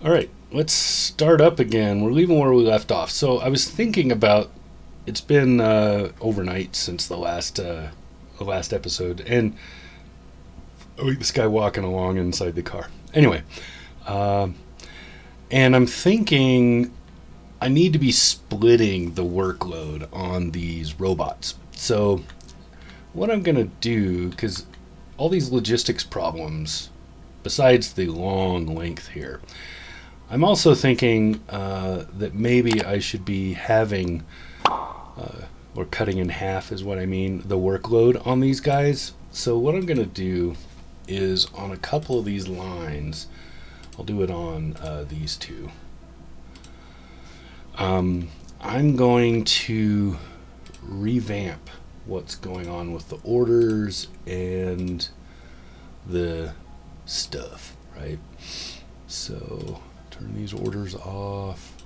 All right, let's start up again. We're leaving where we left off. So I was thinking about it's been overnight since the last episode, and this guy walking along inside the car. Anyway, uh, and I'm thinking I need to be splitting the workload on these robots. So what I'm gonna do, because all these logistics problems, besides the long length here, I'm also thinking that maybe I should be having, or cutting in half is what I mean, the workload on these guys. So what I'm going to do is on a couple of these lines, I'll do it on these two. I'm going to revamp what's going on with the orders and the stuff, right? So turn these orders off.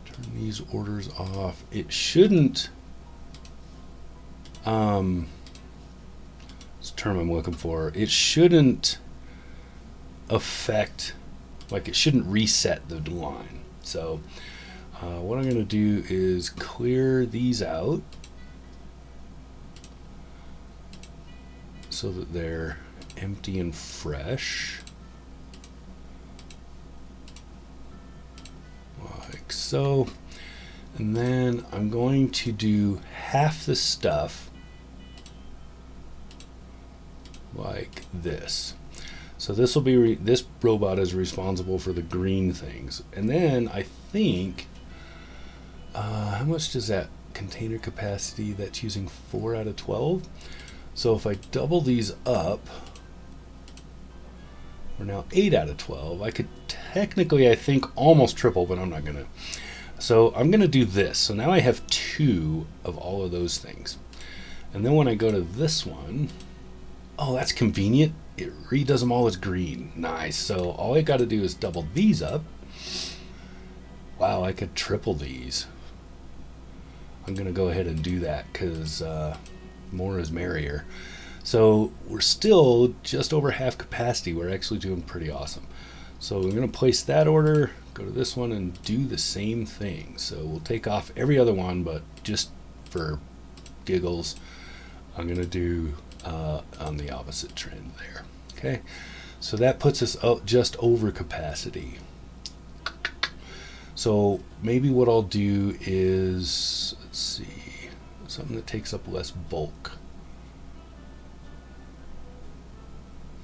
Turn these orders off. It shouldn't, it's the term I'm looking for. It shouldn't affect, like it shouldn't reset the line. So what I'm going to do is clear these out so that they're empty and fresh. Like so. And then I'm going to do half the stuff like this. So this will be this robot is responsible for the green things. And then I think how much does that container capacity? That's using 4 out of 12. So if I double these up, we're now 8 out of 12. I could technically, I think, almost triple, but I'm not going to. So I'm going to do this. So now I have 2 of all of those things. And then when I go to this one, oh, that's convenient. It redoes them all as green. Nice. So all I got to do is double these up. Wow, I could triple these. I'm going to go ahead and do that because more is merrier. So we're still just over half capacity. We're actually doing pretty awesome. So we're going to place that order, go to this one, and do the same thing. So we'll take off every other one, but just for giggles, I'm going to do on the opposite trend there. Okay, so that puts us out just over capacity. So maybe what I'll do is, let's see, something that takes up less bulk.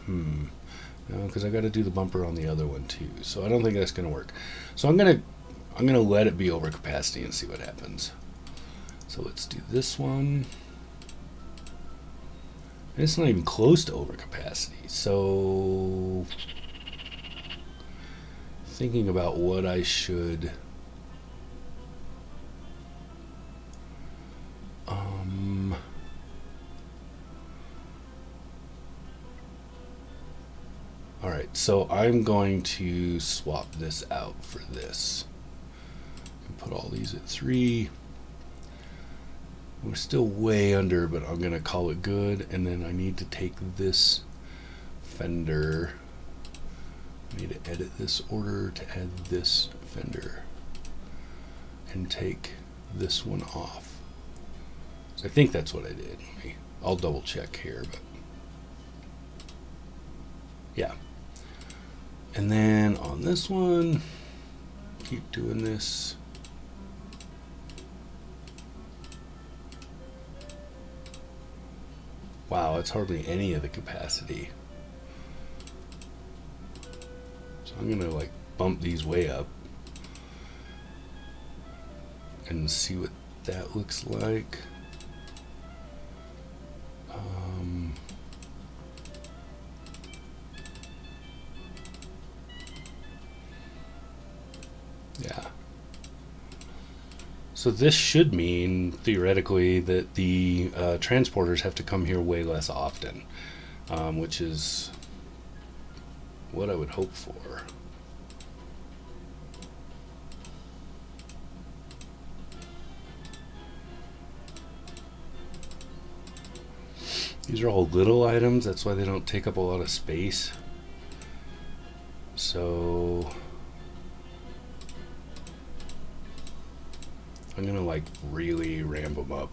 No, because I got to do the bumper on the other one too. So I don't think that's going to work. So I'm gonna let it be over capacity and see what happens. So let's do this one. And it's not even close to over capacity. So thinking about what I should Alright, so I'm going to swap this out for this. And put all these at 3. We're still way under, but I'm going to call it good. And then I need to take this fender. I need to edit this order to add this fender. And take this one off. So I think that's what I did. I'll double check here, but yeah. And then on this one, keep doing this. Wow, it's hardly any of the capacity. So I'm gonna like bump these way up and see what that looks like. Yeah. So this should mean, theoretically, that the transporters have to come here way less often, which is what I would hope for. These are all little items, that's why they don't take up a lot of space. So I'm gonna like really ramp them up.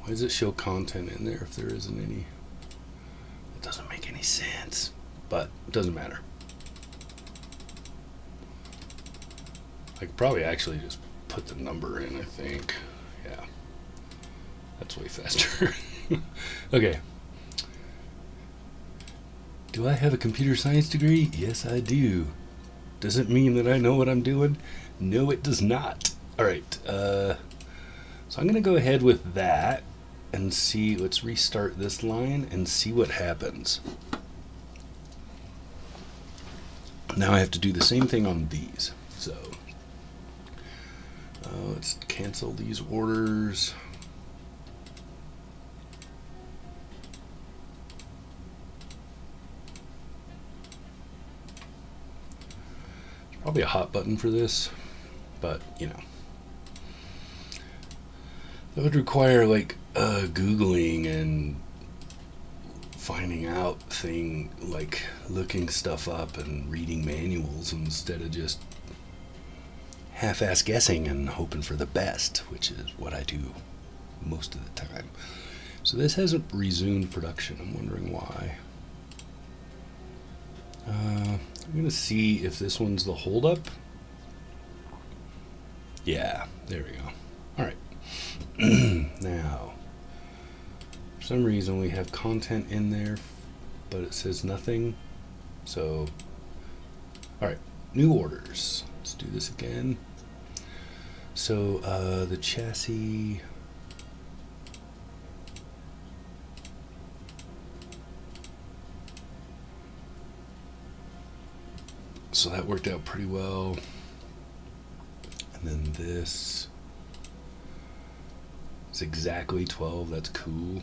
Why does it show content in there if there isn't any? It doesn't make any sense, but it doesn't matter. I could probably actually just put the number in, I think. Yeah. That's way faster. Okay. Do I have a computer science degree? Yes, I do. Does it mean that I know what I'm doing? No, it does not. All right. So I'm going to go ahead with that and see. Let's restart this line and see what happens. Now I have to do the same thing on these. So let's cancel these orders. There's probably a hot button for this, but you know. That would require like Googling and finding out like looking stuff up and reading manuals instead of just half-ass guessing and hoping for the best, which is what I do most of the time. So this hasn't resumed production. I'm wondering why. I'm gonna see if this one's the holdup. Yeah, there we go. All right. Now, for some reason we have content in there, but it says nothing. So, all right, new orders. Let's do this again. So the chassis. So that worked out pretty well. And then this is exactly 12. That's cool.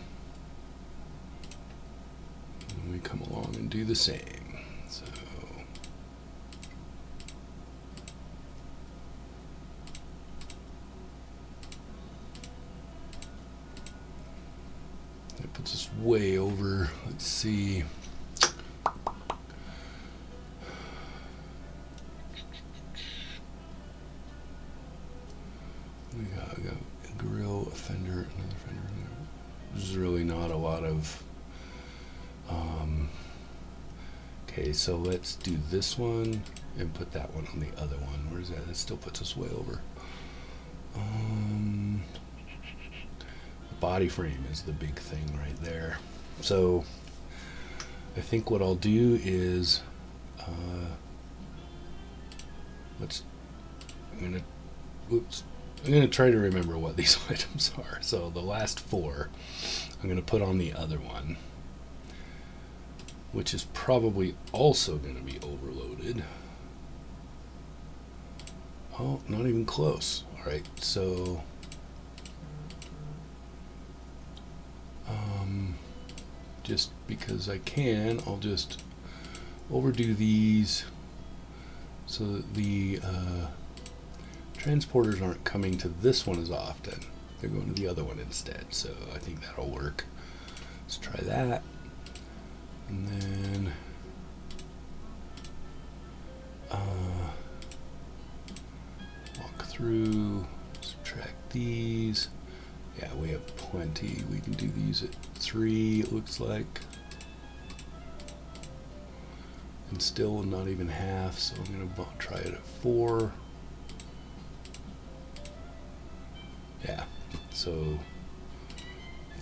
And we come along and do the same. So that puts us way over. Let's see. We got a grill, a fender, another fender. There's really not a lot of. Okay, so let's do this one and put that one on the other one. Where's that? That still puts us way over. The body frame is the big thing right there. So I think what I'll do is I'm gonna try to remember what these items are. So the last four I'm gonna put on the other one, which is probably also going to be overloaded. Oh, not even close. All right, so just because I can, I'll just overdo these so that the transporters aren't coming to this one as often. They're going to the other one instead, so I think that'll work. Let's try that. And then walk through, subtract these. Yeah, we have plenty. We can do these at 3, it looks like. And still not even half, so I'm going to try it at 4. Yeah, so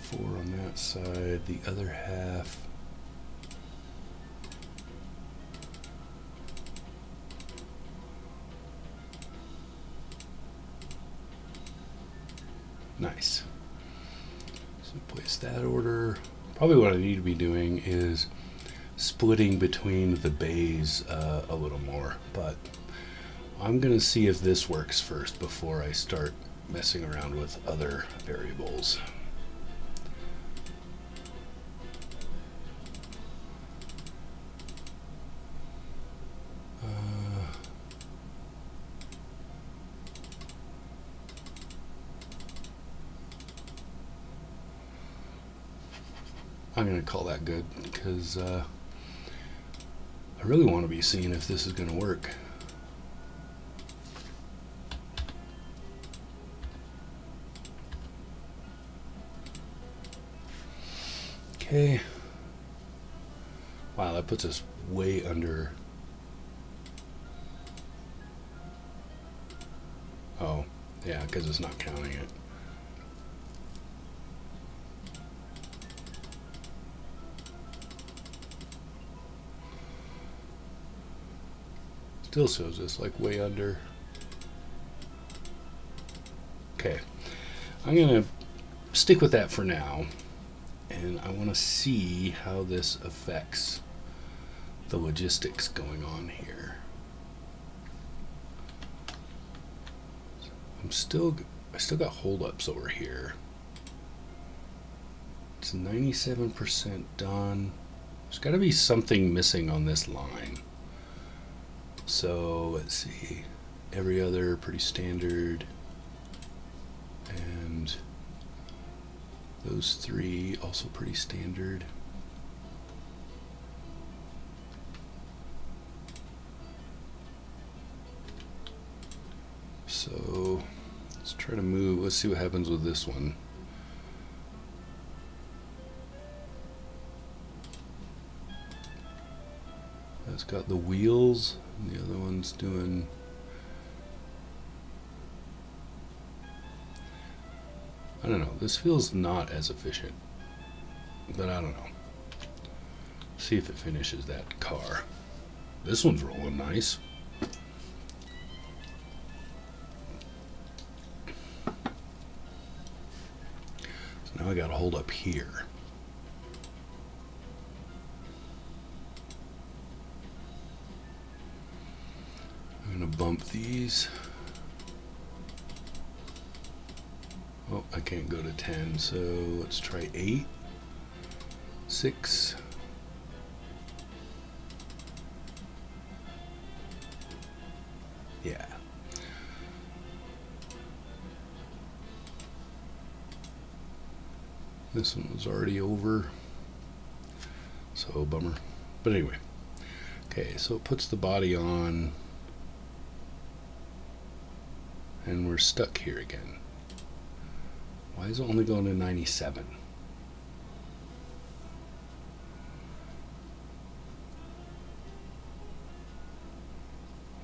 4 on that side, the other half. Nice. So place that order. Probably what I need to be doing is splitting between the bays a little more, but I'm gonna see if this works first before I start messing around with other variables. I'm going to call that good because I really want to be seeing if this is going to work. Okay. Wow, that puts us way under. Oh, yeah, because it's not counting it. Still shows us like way under. Okay, I'm gonna stick with that for now, and I want to see how this affects the logistics going on here. I still got holdups over here. It's 97% done. There's got to be something missing on this line. So let's see, every other pretty standard, and those three also pretty standard. So let's try to move. Let's see what happens with this one. That's got the wheels, and the other one's doing. I don't know. This feels not as efficient, but I don't know. See if it finishes that car. This one's rolling nice. So now I got to hold up here. I'm going to bump these. Oh, I can't go to 10, so let's try 8, 6. Yeah. This one was already over, so bummer. But anyway, okay, so it puts the body on, and we're stuck here again. Why is it only going to 97?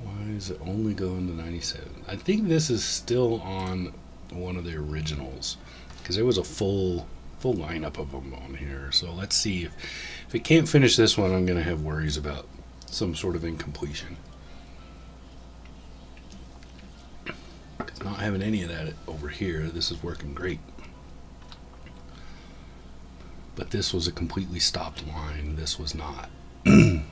Why is it only going to 97? I think this is still on one of the originals, because there was a full lineup of them on here. So let's see if it can't finish this one, I'm going to have worries about some sort of incompletion. Not having any of that over here, this is working great. But this was a completely stopped line. This was not. Alright,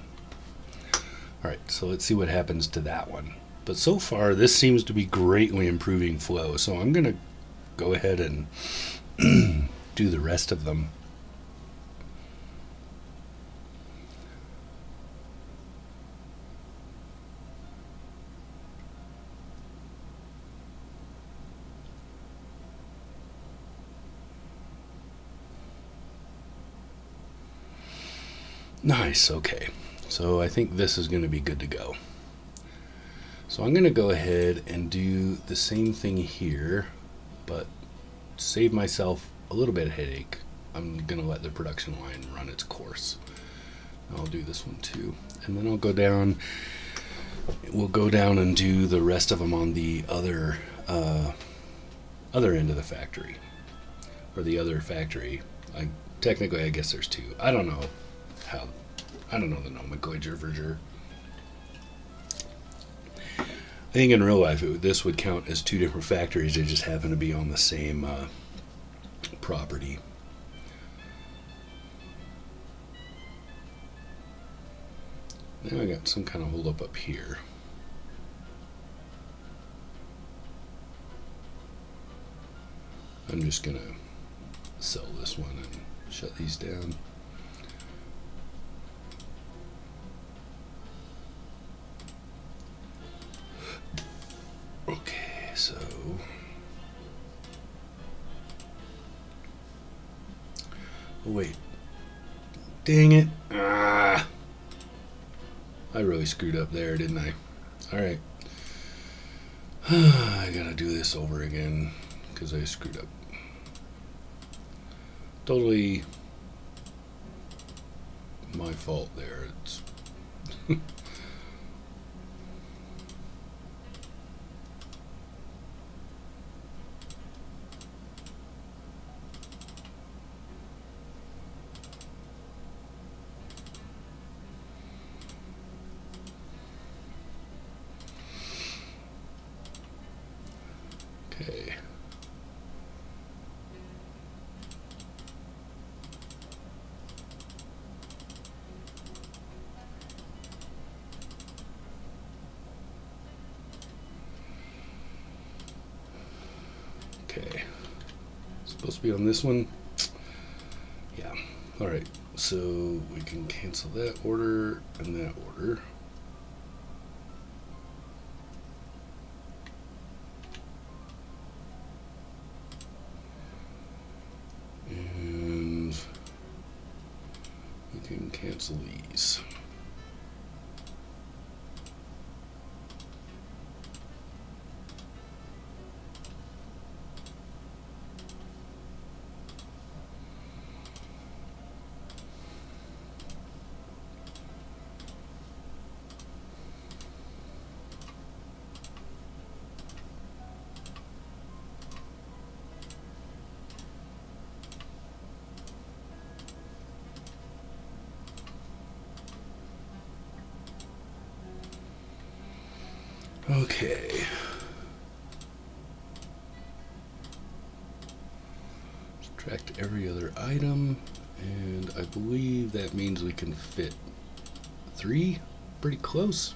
so let's see what happens to that one. But so far, this seems to be greatly improving flow. So I'm going to go ahead and do the rest of them. Nice, okay. So I think this is going to be good to go. So I'm going to go ahead and do the same thing here, but save myself a little bit of headache. I'm going to let the production line run its course. I'll do this one too. And then I'll go down, we'll go down and do the rest of them on the other end of the factory. Or the other factory. Technically, I guess there's two. I don't know the nomenclature for sure. I think in real life this would count as two different factories. They just happen to be on the same property. Now I got some kind of hold up here. I'm just gonna sell this one and shut these down. Okay, so oh wait, Dang it. I really screwed up there, didn't I? Alright. I gotta do this over again because I screwed up. Totally my fault there. It's okay. Okay. Supposed to be on this one? Yeah. Alright. So we can cancel that order and that order. And we can cancel these. Okay. Subtract every other item, and I believe that means we can fit 3. Pretty close.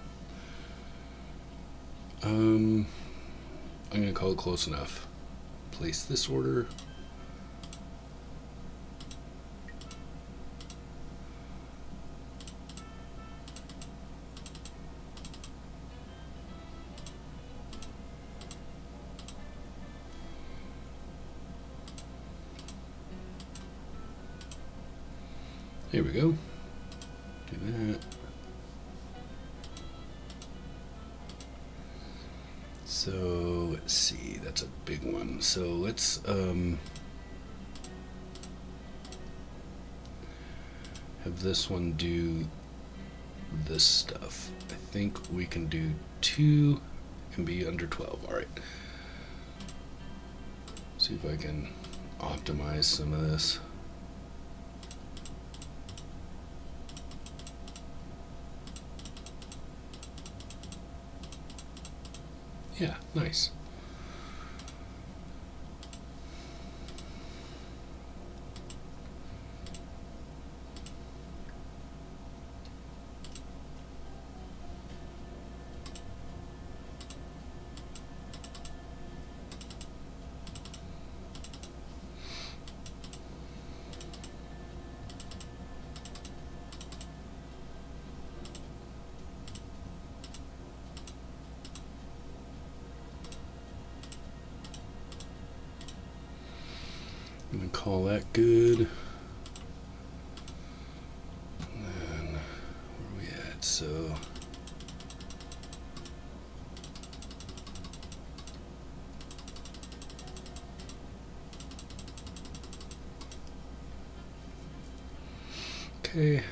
I'm gonna call it close enough. Place this order. Here we go. Do that. So let's see, that's a big one. So let's have this one do this stuff. I think we can do 2 and be under 12. All right. See if I can optimize some of this. Yeah, nice. I'm gonna call that good. And then where are we at? So okay.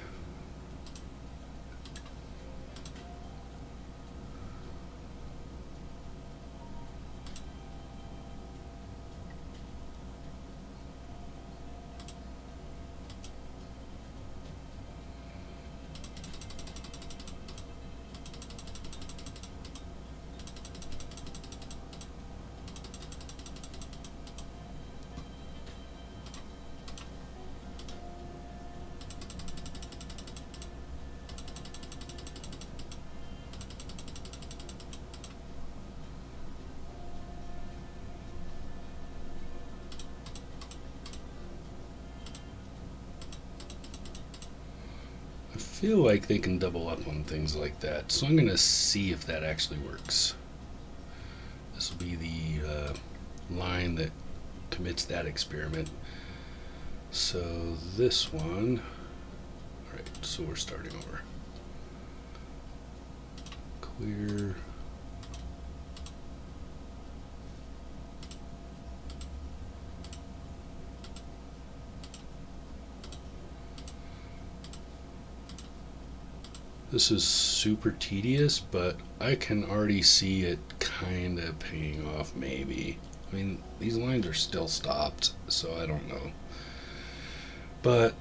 I feel like they can double up on things like that, so I'm gonna see if that actually works. This will be the line that commits that experiment. So this one Alright, so we're starting over. Clear. This is super tedious, but I can already see it kind of paying off, maybe. I mean, these lines are still stopped, so I don't know. But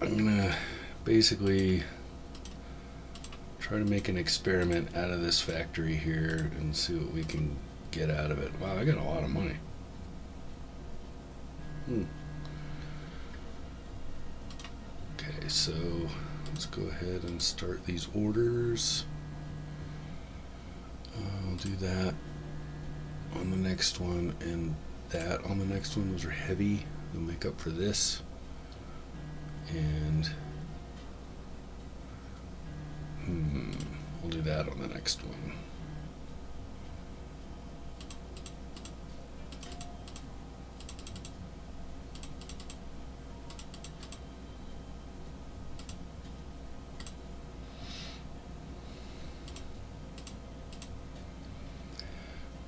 I'm gonna basically try to make an experiment out of this factory here and see what we can get out of it. Wow, I got a lot of money. Okay, so let's go ahead and start these orders. I'll do that on the next one and that on the next one. Those are heavy. They'll make up for this. And we'll do that on the next one.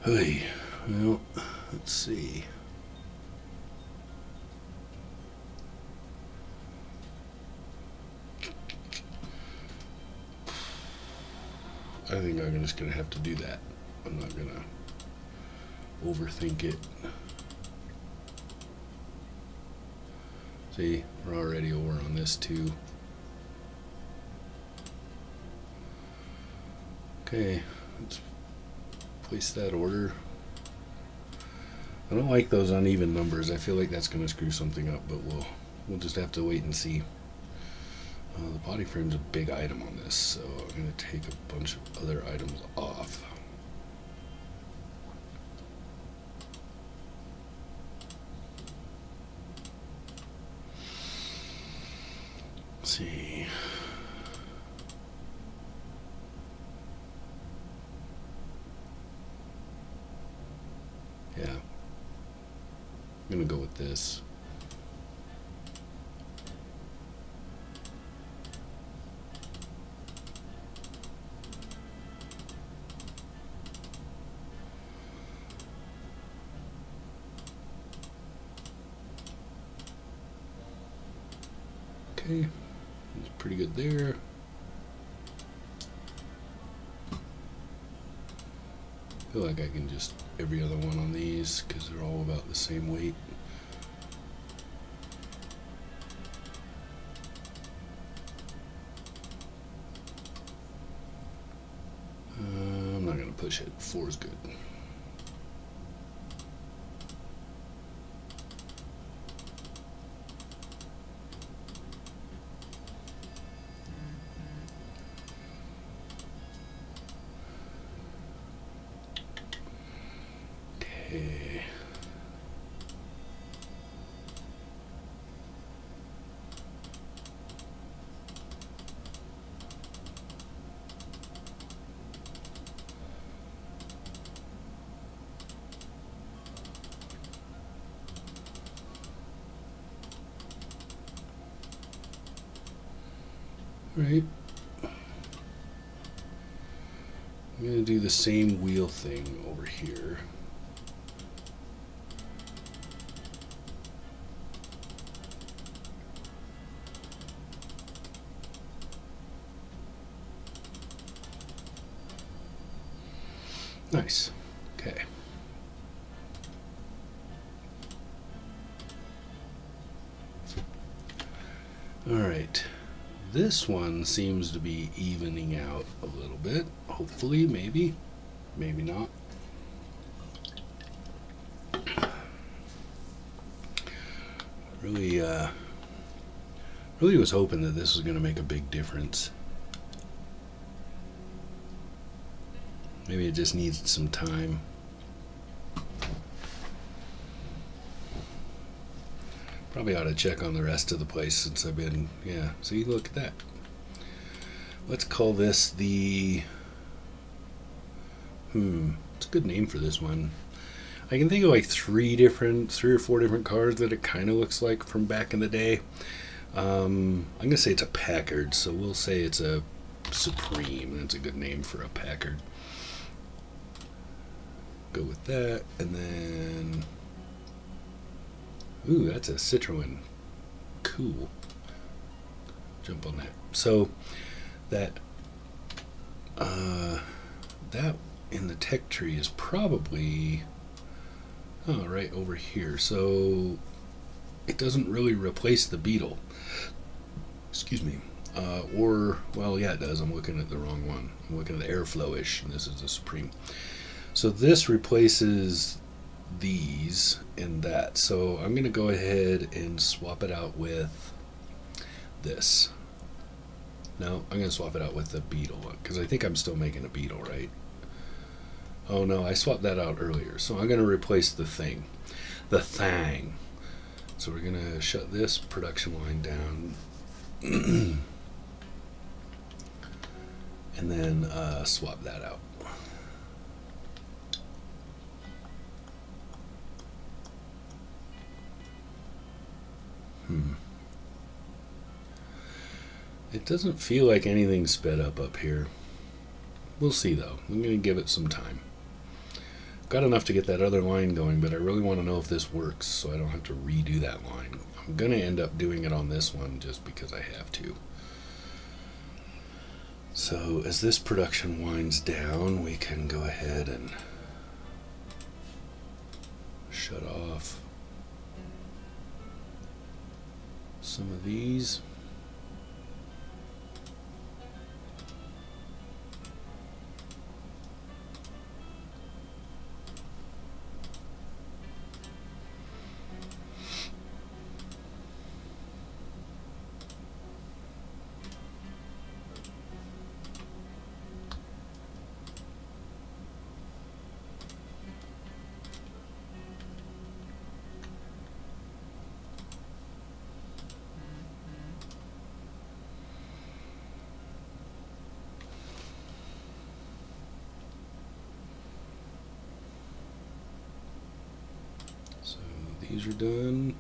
Hey, well, let's see. I think I'm just gonna have to do that. I'm not gonna overthink it. See, we're already over on this too. Okay, let's place that order. I don't like those uneven numbers. I feel like that's going to screw something up, but we'll just have to wait and see. The body frame's a big item on this, so I'm going to take a bunch of other items off. Let's see. Yeah, I'm gonna go with this. Okay, that's pretty good there. I feel like I can just every other one on these because they're all about the same weight. I'm not going to push it. 4 is good. Okay. Right. I'm going to do the same wheel thing over here. Nice. Okay. All right. This one seems to be evening out a little bit. Hopefully, maybe. Maybe not. Really was hoping that this was going to make a big difference. Maybe it just needs some time. Probably ought to check on the rest of the place since I've been, yeah, see, look at that. Let's call this the, it's a good name for this one. I can think of like 3 or 4 different cars that it kind of looks like from back in the day. I'm going to say it's a Packard, so we'll say it's a Supreme. That's a good name for a Packard. Go with that, and then... Ooh, that's a Citroen. Cool. Jump on that. So, that in the tech tree is probably... Oh, right over here. So, it doesn't really replace the Beetle. Excuse me. Well, yeah, it does. I'm looking at the wrong one. I'm looking at the Airflow-ish, and this is the Supreme. So this replaces these and that. So I'm going to go ahead and swap it out with this. No, I'm going to swap it out with the Beetle, because I think I'm still making a Beetle, right? Oh, no, I swapped that out earlier. So I'm going to replace the thing. The thing. So we're going to shut this production line down. And then swap that out. It doesn't feel like anything's sped up here. We'll see though. I'm going to give it some time. Got enough to get that other line going, but I really want to know if this works so I don't have to redo that line. I'm going to end up doing it on this one just because I have to. So as this production winds down, we can go ahead and shut off some of these. These are done.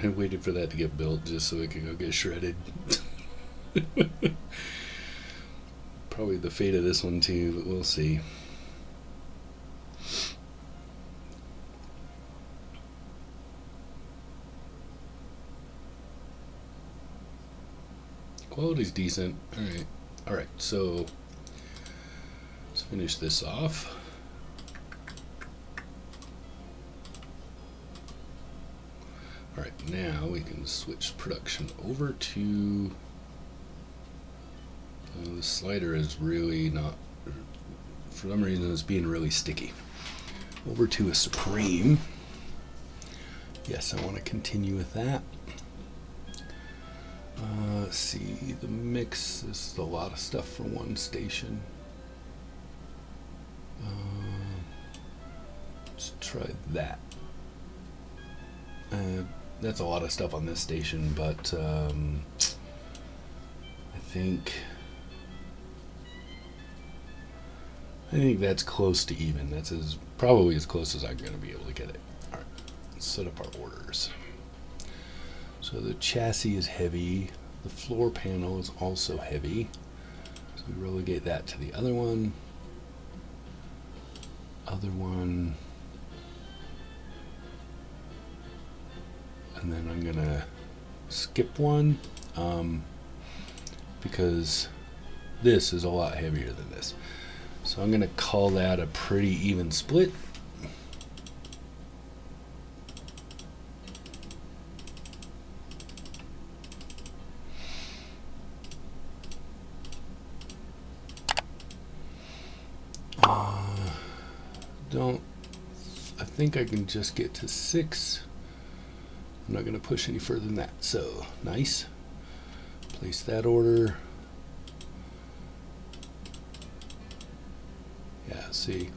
I waited for that to get built just so it could go get shredded. Probably the fate of this one too, but we'll see. Quality's decent. Alright, so let's finish this off. Alright, now we can switch production over to... the slider is really not... For some reason it's being really sticky. Over to a Supreme. Yes, I want to continue with that. Let's see, the mix. This is a lot of stuff for one station. Let's try that. That's a lot of stuff on this station, but I think that's close to even. That's probably as close as I'm going to be able to get it. All right, let's set up our orders. So the chassis is heavy. The floor panel is also heavy. So we relegate that to the other one. And then I'm gonna skip one because this is a lot heavier than this. So I'm gonna call that a pretty even split. think I can just get to 6. I'm not going to push any further than that. So, nice. Place that order. Yeah, see.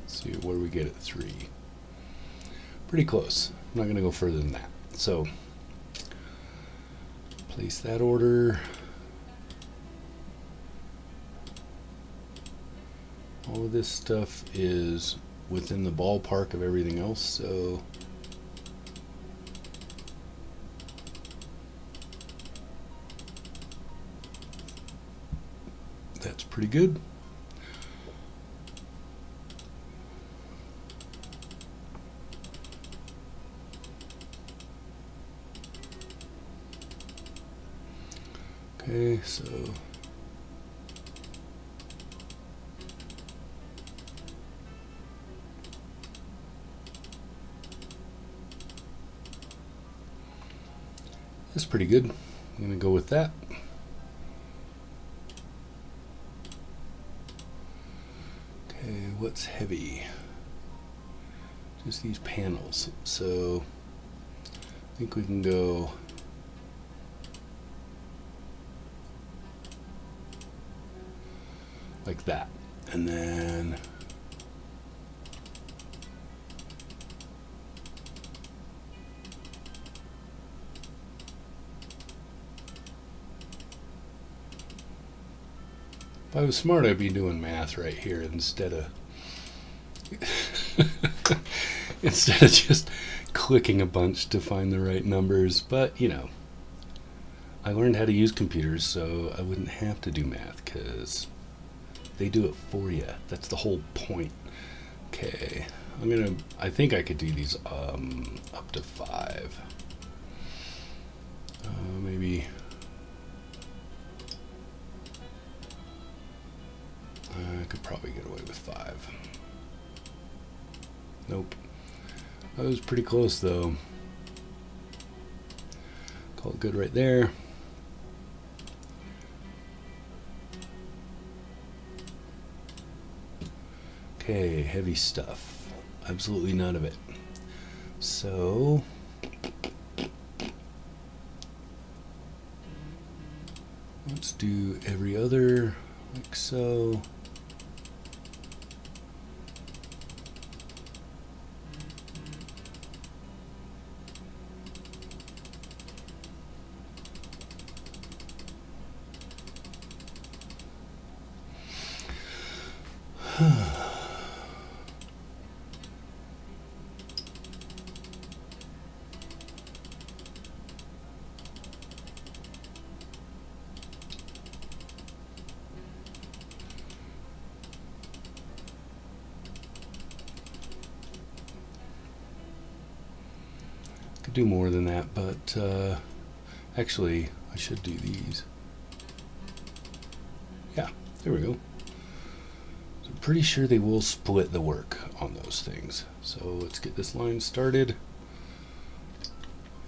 Let's see where we get at 3. Pretty close. I'm not going to go further than that. So, place that order. All of this stuff is within the ballpark of everything else, so that's pretty good. Okay, so that's pretty good. I'm going to go with that. Okay, what's heavy? Just these panels. So I think we can go like that. And then if I was smart, I'd be doing math right here instead of instead of just clicking a bunch to find the right numbers. But you know, I learned how to use computers, so I wouldn't have to do math because they do it for you. That's the whole point. Okay, I think I could do these up to 5. Maybe. I could probably get away with 5. Nope. That was pretty close though. Call it good right there. Okay, heavy stuff. Absolutely none of it. So let's do every other like so. Could do more than that, but actually I should do these. Yeah, there we go. So I'm pretty sure they will split the work on those things. So let's get this line started.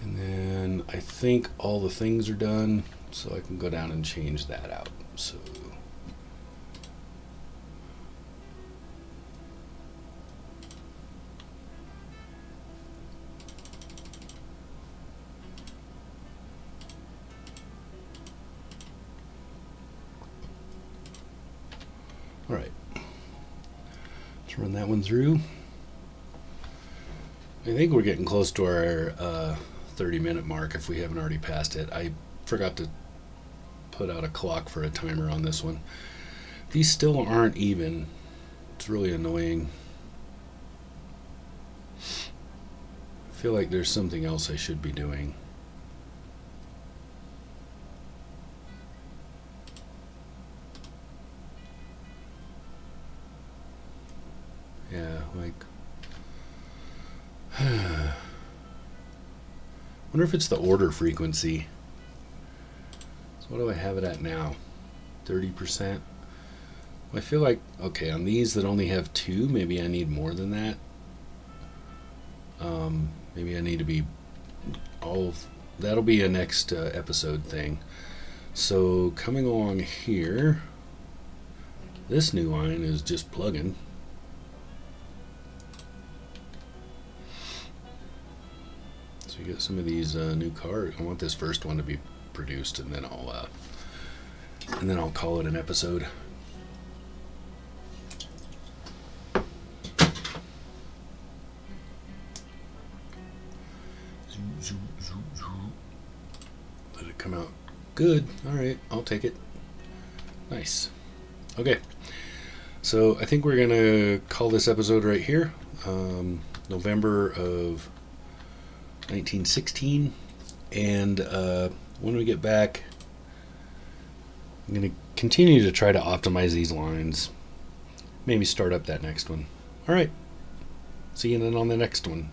And then I think all the things are done, so I can go down and change that out. So all right, let's run that one through. I think we're getting close to our 30-minute mark if we haven't already passed it. I forgot to put out a clock for a timer on this one. These still aren't even. It's really annoying. I feel like there's something else I should be doing. Yeah, like wonder if it's the order frequency. So what do I have it at now? 30%. I feel like, okay, on these that only have 2, maybe I need more than that. Maybe I need to be that'll be a next episode thing. So coming along here, This new line is just plug-in. So you get some of these new cars. I want this first one to be produced, and then I'll call it an episode. Let it come out good. All right, I'll take it. Nice. Okay, so I think we're gonna call this episode right here. November of 1916, and when we get back, I'm gonna continue to try to optimize these lines. Maybe start up that next one. All right. See you then on the next one.